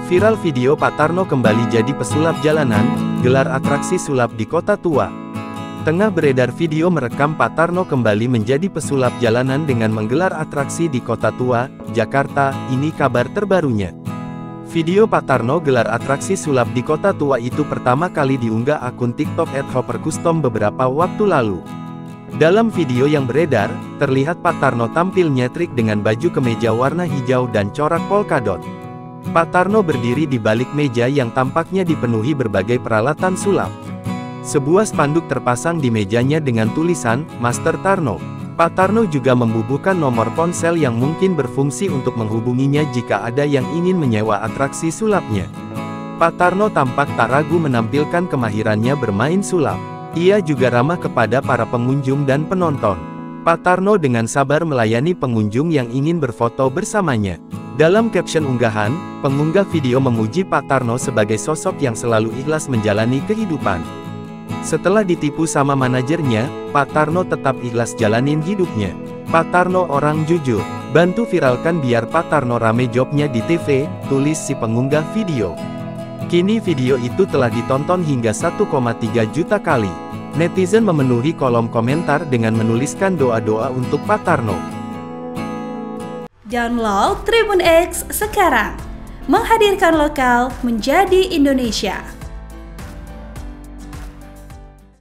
Viral video Pak Tarno kembali jadi pesulap jalanan, gelar atraksi sulap di Kota Tua. Tengah beredar video merekam Pak Tarno kembali menjadi pesulap jalanan dengan menggelar atraksi di Kota Tua, Jakarta. Ini kabar terbarunya. Video Pak Tarno gelar atraksi sulap di Kota Tua itu pertama kali diunggah akun TikTok @hopercustom beberapa waktu lalu. Dalam video yang beredar, terlihat Pak Tarno tampil nyentrik dengan baju kemeja warna hijau dan corak polkadot. Pak Tarno berdiri di balik meja yang tampaknya dipenuhi berbagai peralatan sulap. Sebuah spanduk terpasang di mejanya dengan tulisan, Master Tarno. Pak Tarno juga membubuhkan nomor ponsel yang mungkin berfungsi untuk menghubunginya jika ada yang ingin menyewa atraksi sulapnya. Pak Tarno tampak tak ragu menampilkan kemahirannya bermain sulap. Ia juga ramah kepada para pengunjung dan penonton. Pak Tarno dengan sabar melayani pengunjung yang ingin berfoto bersamanya. Dalam caption unggahan, pengunggah video memuji Pak Tarno sebagai sosok yang selalu ikhlas menjalani kehidupan. Setelah ditipu sama manajernya, Pak Tarno tetap ikhlas jalanin hidupnya. Pak Tarno orang jujur. Bantu viralkan biar Pak Tarno rame jobnya di TV, tulis si pengunggah video. Kini video itu telah ditonton hingga 1,3 juta kali. Netizen memenuhi kolom komentar dengan menuliskan doa-doa untuk Pak Tarno. Download Tribun X sekarang, menghadirkan lokal menjadi Indonesia.